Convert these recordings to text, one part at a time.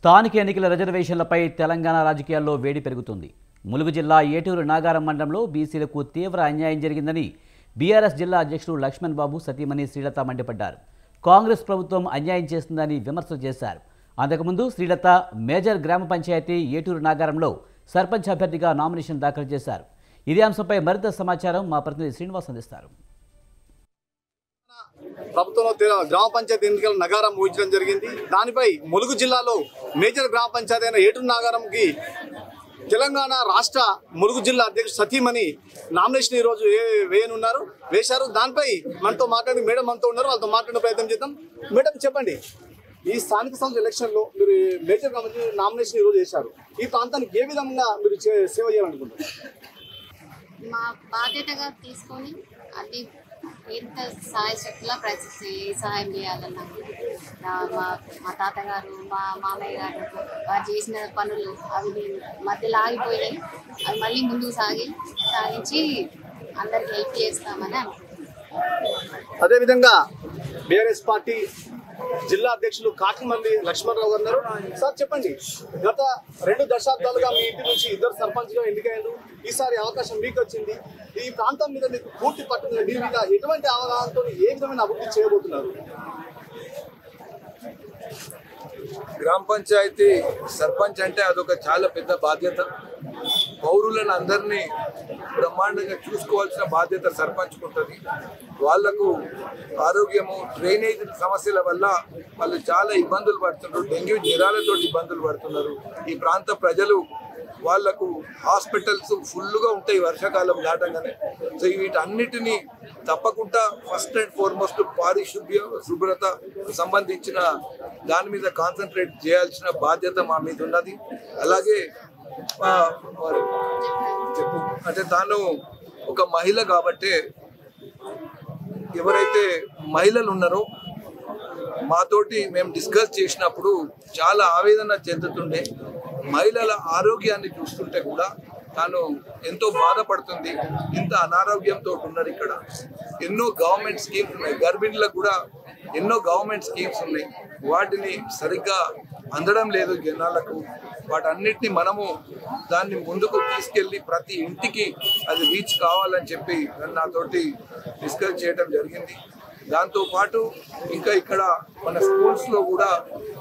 స్థానిక ఎన్నికల రిజర్వేషన్లపై తెలంగాణ రాజకీయాల్లో వేడి పెరుగుతుంది. ములుగు జిల్లా ఏటూరు నాగారం మండలంలో బీసీలకు తీవ్ర అన్యాయం జరిగిందని బీఆర్ఎస్ జిల్లా అధ్యక్షుడు లక్ష్మణ్ బాబు సతీమణి శ్రీలత మండిపడ్డారు. కాంగ్రెస్ ప్రభుత్వం అన్యాయం చేస్తుందని విమర్శలు చేశారు. అంతకుముందు శ్రీలత మేజర్ గ్రామ పంచాయతీ ఏటూరు నాగారంలో సర్పంచ్ అభ్యర్థిగా నామినేషన్ దాఖలు చేశారు. ఇదే అంశంపై మరింత సమాచారం మా ప్రతినిధి శ్రీనివాస్ అందిస్తారు. ప్రభుత్వంలో గ్రామ పంచాయతీ ఎన్నికల నగారం ఊహించడం జరిగింది. దానిపై ములుగు జిల్లాలో మేజర్ గ్రామ పంచాయతీ అయిన ఏటూరు నాగారంకి తెలంగాణ రాష్ట్ర ములుగు జిల్లా అధ్యక్షుడు సతీమణి నామినేషన్ ఈరోజు వేశారు. దానిపై మనతో మాట్లాడి మేడం మనతో ఉన్నారు, వాళ్ళతో మాట్లాడే ప్రయత్నం చేద్దాం. మేడం చెప్పండి, ఈ స్థానిక సంస్థ ఎలక్షన్లో మీరు మేజర్ గ్రామ నామినేషన్ ఈరోజు వేశారు. ఈ ప్రాంతానికి ఏ విధంగా మీరు సేవ చేయాలనుకుంటున్నారు? మా బాధ్యతగా తీసుకొని అన్ని ఎంత సహాయ శక్తిలా ప్రయత్నిస్తే ఏ సహాయం చేయాలన్నా మా తాతగారు మా మామయ్య గారు వారు చేసిన పనులు అవి మధ్యలో ఆగిపోయినాయి. అవి మళ్ళీ ముందుకు సాగించి అందరికి హెల్ప్ చేస్తామని అనుకుంటున్నాను. అదేవిధంగా బీఆర్ఎస్ పార్టీ జిల్లా అధ్యక్షులు కాకిమల్లి లక్ష్మణరావు గారు. సార్ చెప్పండి, గత 2 దశాబ్దాలుగా మీ ఇంటి నుంచి 2 సర్పంచ్గా ఎన్నికయ్యారు. ఈసారి అవకాశం మీకు వచ్చింది. ఈ ప్రాంతం మీద మీకు పూర్తి పట్టు దీని మీద ఎటువంటి అవగాహనతో ఏ విధమైన అభివృద్ధి చేయబోతున్నారు? గ్రామ పంచాయతీ సర్పంచ్ అంటే అదొక చాలా పెద్ద బాధ్యత. పౌరులను అందరినీ బ్రహ్మాండంగా చూసుకోవాల్సిన బాధ్యత సర్పంచ్కి ఉంటుంది. వాళ్లకు ఆరోగ్యము, డ్రైనేజ్ సమస్యల వల్ల వాళ్ళు చాలా ఇబ్బందులు పడుతున్నారు. డెంగ్యూ జ్వరాలతో ఇబ్బందులు పడుతున్నారు. ఈ ప్రాంత ప్రజలు వాళ్లకు హాస్పిటల్స్ ఫుల్గా ఉంటాయి వర్షాకాలం దాటంగానే. సో వీటన్నిటినీ తప్పకుండా ఫస్ట్ అండ్ ఫార్మోస్ట్ శుభ్రత సంబంధించిన దాని మీద కాన్సన్ట్రేట్ చేయాల్సిన బాధ్యత మా మీద ఉన్నది. అలాగే అంటే తాను ఒక మహిళ కాబట్టి ఎవరైతే మహిళలు ఉన్నారో మాతోటి మేము డిస్కస్ చేసినప్పుడు చాలా ఆవేదన చెందుతుండే. మహిళల ఆరోగ్యాన్ని చూస్తుంటే కూడా తాను ఎంతో బాధపడుతుంది. ఇంత అనారోగ్యంతో ఉన్నారు. ఇక్కడ ఎన్నో గవర్నమెంట్ స్కీమ్స్ ఉన్నాయి, గర్భిణులకు కూడా ఎన్నో గవర్నమెంట్ స్కీమ్స్ ఉన్నాయి. వాటిని సరిగ్గా అందడం లేదు జనాలకు. వాటన్నిటిని మనము దాన్ని ముందుకు తీసుకెళ్ళి ప్రతి ఇంటికి అది రీచ్ కావాలని చెప్పి నాతోటి డిస్కస్ చేయడం జరిగింది. దాంతోపాటు ఇంకా ఇక్కడ మన స్కూల్స్లో కూడా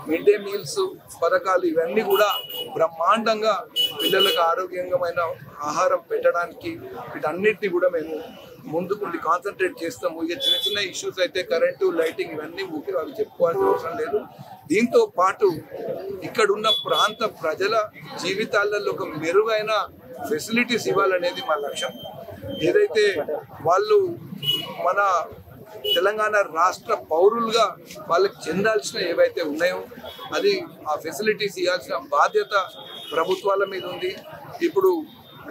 మిడ్ డే మీల్స్ పథకాలు ఇవన్నీ కూడా బ్రహ్మాండంగా పిల్లలకు ఆరోగ్యమైన ఆహారం పెట్టడానికి వీటన్నిటిని కూడా మేము ముందుకుండి కాన్సన్ట్రేట్ చేస్తాము. ఇక చిన్న చిన్న ఇష్యూస్ అయితే కరెంటు, లైటింగ్ ఇవన్నీ ఊకే అవి చెప్పుకోవాల్సిన అవసరం లేదు. దీంతో పాటు ఇక్కడున్న ప్రాంత ప్రజల జీవితాలలో ఒక మెరుగైన ఫెసిలిటీస్ ఇవ్వాలనేది మా లక్ష్యం. ఏదైతే వాళ్ళు మన తెలంగాణ రాష్ట్ర పౌరులుగా వాళ్ళకి చెందాల్సిన ఏవైతే ఉన్నాయో అది ఆ ఫెసిలిటీస్ ఇవ్వాల్సిన బాధ్యత ప్రభుత్వాల మీద ఉంది. ఇప్పుడు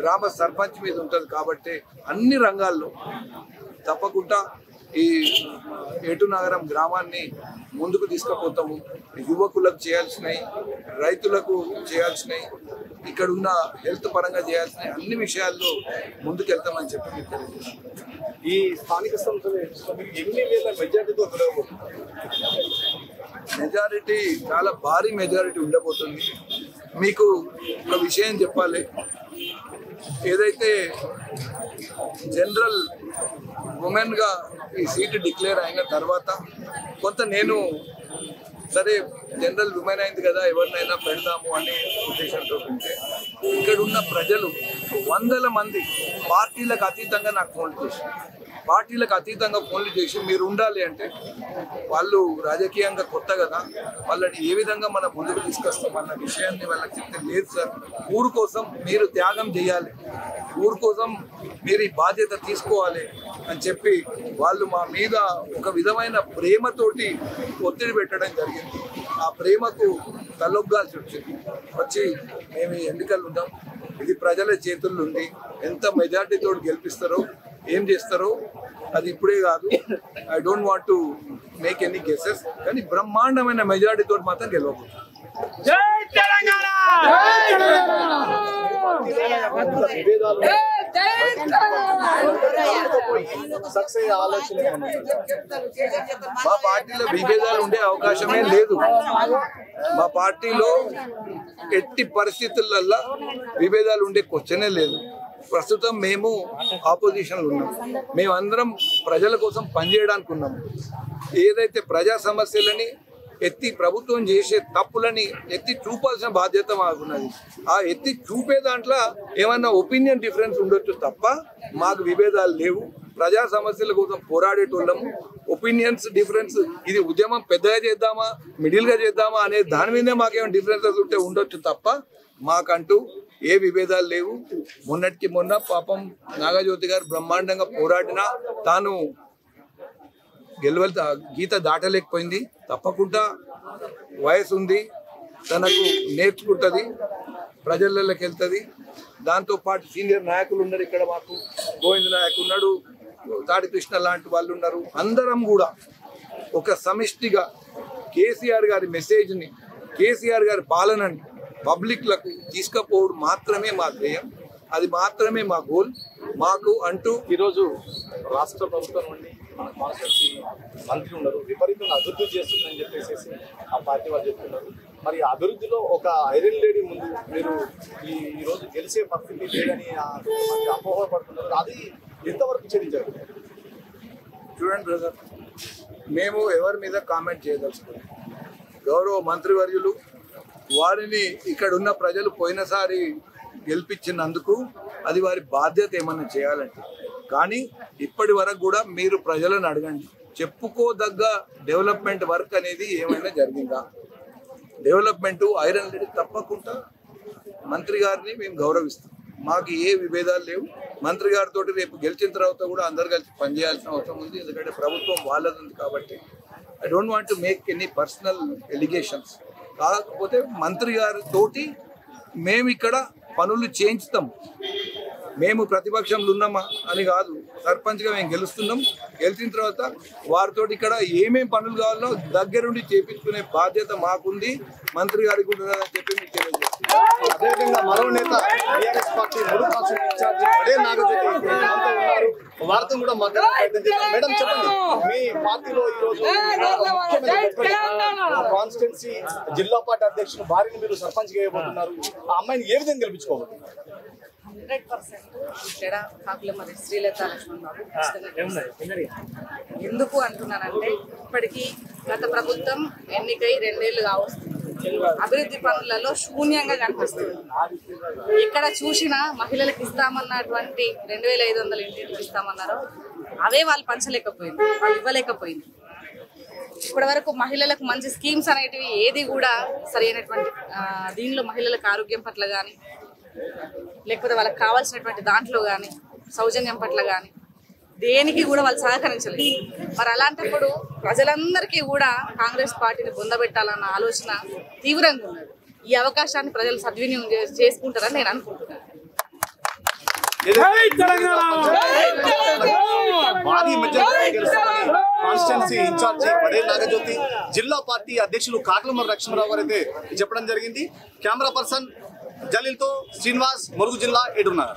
గ్రామ సర్పంచ్ మీద ఉంటుంది. కాబట్టి అన్ని రంగాల్లో తప్పకుండా ఈ ఏటూరు నాగారం గ్రామాన్ని ముందుకు తీసుకుపోతాము. యువకులకు చేయాల్సినవి, రైతులకు చేయాల్సినవి, ఇక్కడున్న హెల్త్ పరంగా చేయాల్సినవి అన్ని విషయాల్లో ముందుకెళ్తామని చెప్పి మీకు తెలియజేస్తున్నాను. ఈ స్థానిక సంస్థలు ఎన్ని వేల మెజారిటీతో మెజారిటీ చాలా భారీ మెజారిటీ ఉండబోతుంది. మీకు ఒక విషయం చెప్పాలి, ఏదైతే జనరల్ ఉమెన్గా ఈ సీటు డిక్లేర్ అయిన తర్వాత కొంత నేను సరే జనరల్ ఉమెన్ అయింది కదా ఎవరినైనా పెడదాము అనే ఉద్దేశంతో ఉంటే ఇక్కడున్న ప్రజలు 100 మంది పార్టీలకు అతీతంగా నాకు ఫోన్లు చేసి మీరు ఉండాలి అంటే వాళ్ళు రాజకీయంగా కొత్త కదా, వాళ్ళని ఏ విధంగా మనం ముందుకు తీసుకొస్తామన్న విషయాన్ని వాళ్ళకి చెప్తే, లేదు సార్ ఊరు కోసం మీరు త్యాగం చేయాలి, ఊరు కోసం మీరు ఈ బాధ్యత తీసుకోవాలి అని చెప్పి వాళ్ళు మా మీద ఒక విధమైన ప్రేమతోటి ఒత్తిడి పెట్టడం జరిగింది. ఆ ప్రేమకు తలొగ్గాల్సి వచ్చి మేము ఎన్నికలు ఉన్నాం. ఇది ప్రజల చేతుల్లో ఉంది. ఎంత మెజార్టీతో గెలిపిస్తారో ఏం చేస్తారో అది ఇప్పుడే కాదు. I don't want to make any guesses, కానీ బ్రహ్మాండమైన మెజార్టీతో మాత్రం గెలవబోతుంది. జై తెలంగాణ! సక్సెస్ ఆలోచన మా పార్టీలో విభేదాలు ఉండే అవకాశమే లేదు. మా పార్టీలో ఎట్టి పరిస్థితులలో విభేదాలు ఉండే క్వశ్చనే లేదు. ప్రస్తుతం మేము ఆపోజిషన్లో ఉన్నాం. మేమందరం ప్రజల కోసం పనిచేయడానికి ఉన్నాం. ఏదైతే ప్రజా సమస్యలని ఎత్తి ప్రభుత్వం చేసే తప్పులని ఎత్తి చూపాల్సిన బాధ్యత మాకున్నది. ఆ ఎత్తి చూపే దాంట్లో ఏమన్నా ఒపీనియన్ డిఫరెన్స్ ఉండొచ్చు తప్ప మాకు విభేదాలు లేవు. ప్రజా సమస్యల కోసం పోరాడేటోళ్ళము. ఒపీనియన్స్ డిఫరెన్స్ ఇది ఉద్యమం పెద్దగా చేద్దామా మిడిల్గా చేద్దామా అనే దాని మీదే మాకేమైనా డిఫరెన్సెస్ ఉంటే ఉండొచ్చు తప్ప మాకంటూ ఏ విభేదాలు లేవు. మొన్నటికి మొన్న పాపం నాగజ్యోతి గారు బ్రహ్మాండంగా పోరాడినా తాను గీత దాటలేకపోయింది. తప్పకుండా వయసు ఉంది, తనకు నేర్చుకుంటుంది, ప్రజలలోకి వెళ్తుంది. దాంతోపాటు సీనియర్ నాయకులు ఉన్నారు ఇక్కడ. మాకు గోవింద్ నాయక్ ఉన్నాడు, తాడి కృష్ణ లాంటి వాళ్ళు ఉన్నారు. అందరం కూడా ఒక సమిష్టిగా కేసీఆర్ గారి మెసేజ్ని, కేసీఆర్ గారి పాలనని పబ్లిక్లకు తీసుకుపోవడం మాత్రమే మా ధ్యేయం. అది మాత్రమే మా గోల్. మాకు అంటూ ఈరోజు రాష్ట్ర ప్రభుత్వం నుండి మన కాన్స్టిట్యూన్సీ మంత్రి ఉన్నారు, విపరీతంగా అభివృద్ధి చేస్తుందని చెప్పేసి ఆ పార్టీ వాళ్ళు చెప్తున్నారు. మరి అభివృద్ధిలో ఒక ఐరన్ లేడీ ముందు మీరు ఈరోజు గెలిచే పరిస్థితి లేదని అపోహపడుతున్నారు. అది ఎంతవరకు చెల్లించారు? చూడండి బ్రదర్, మేము ఎవరి మీద కామెంట్ చేయదలుచుకోండి. గౌరవ మంత్రివర్యులు వారిని ఇక్కడ ఉన్న ప్రజలు పోయినసారి గెలిపించినందుకు అది వారి బాధ్యత ఏమన్నా చేయాలంటే. కానీ ఇప్పటి వరకు కూడా మీరు ప్రజలను అడగండి, చెప్పుకోదగ్గ డెవలప్మెంట్ వర్క్ అనేది ఏమైనా జరిగిందా? డెవలప్మెంట్ ఐరన్ లేడీ తప్పకుండా మంత్రి గారిని మేము గౌరవిస్తాం. మాకు ఏ విభేదాలు లేవు. మంత్రి గారితో రేపు గెలిచిన తర్వాత కూడా అందరు కలిసి పనిచేయాల్సిన అవసరం ఉంది. ఎందుకంటే ప్రభుత్వం వాళ్ళది ఉంది కాబట్టి. I don't want to make any personal allegations. కాకపోతే మంత్రి గారితోటి మేము ఇక్కడ పనులు చేయించుతాం. మేము ప్రతిపక్షంలో ఉన్నామా అని కాదు, సర్పంచ్గా మేము గెలుస్తున్నాం. గెలిచిన తర్వాత వారితో ఇక్కడ ఏమేమి పనులు కావాలో దగ్గరుండి చేపించుకునే బాధ్యత మాకుంది, మంత్రి గారికి ఉంటుందని చెప్పి మీకు తెలియజేస్తున్నాం. అదేవిధంగా మరో నేత TRS party Mulugu constituency incharge అదే నాగజ్యోతి ఉన్నారు. వారితో కూడా మాట్లాడే ప్రయత్నం చేద్దాం. మేడం చెప్పండి, మీ పార్టీలో ఈరోజు కాన్స్టిట్యూన్సీ జిల్లా పార్టీ అధ్యక్షుడు భార్యని మీరు సర్పంచ్ చేయబోతున్నారు. ఆ అమ్మాయిని ఏ విధంగా గెలిపించుకోబోతున్నారు? 100% ఇక్కడ కాకులమరి శ్రీలత లక్ష్మణ్ బాబు ఎందుకు అంటున్నానంటే, ఇప్పటికీ గత ప్రభుత్వం ఎన్నికై 2 ఏళ్లు కావస్తుంది. అభివృద్ధి పనులలో శూన్యంగా కనిపిస్తుంది. ఇక్కడ చూసినా మహిళలకు ఇస్తామన్నటువంటి 2500 ఇంటికి ఇస్తామన్నారో అవే వాళ్ళు పంచలేకపోయింది, వాళ్ళు ఇవ్వలేకపోయింది. ఇప్పటి వరకు మహిళలకు మంచి స్కీమ్స్ అనేటివి ఏది కూడా సరైనటువంటి దీనిలో మహిళలకు ఆరోగ్యం పట్ల కానీ, లేకపోతే వాళ్ళకి కావాల్సినటువంటి దాంట్లో కానీ, సౌజన్యం పట్ల కానీ దేనికి కూడా వాళ్ళు సహకరించలేదు. మరి అలాంటప్పుడు ప్రజలందరికీ కూడా కాంగ్రెస్ పార్టీని పొందబెట్టాలన్న ఆలోచన తీవ్రంగా ఉన్నది. ఈ అవకాశాన్ని ప్రజలు సద్వినియోగం చేసుకుంటారని నేను అనుకుంటున్నాను. కాన్స్టిట్యూన్సీ ఇన్ఛార్జి పడే నాగజ్యోతి, జిల్లా పార్టీ అధ్యక్షులు కాకులమరి లక్ష్మణరావు గారు అయితే చెప్పడం జరిగింది. కెమెరా పర్సన్ జలీల్తో శ్రీనివాస్, ములుగు జిల్లా, ఏటూరు నగర్.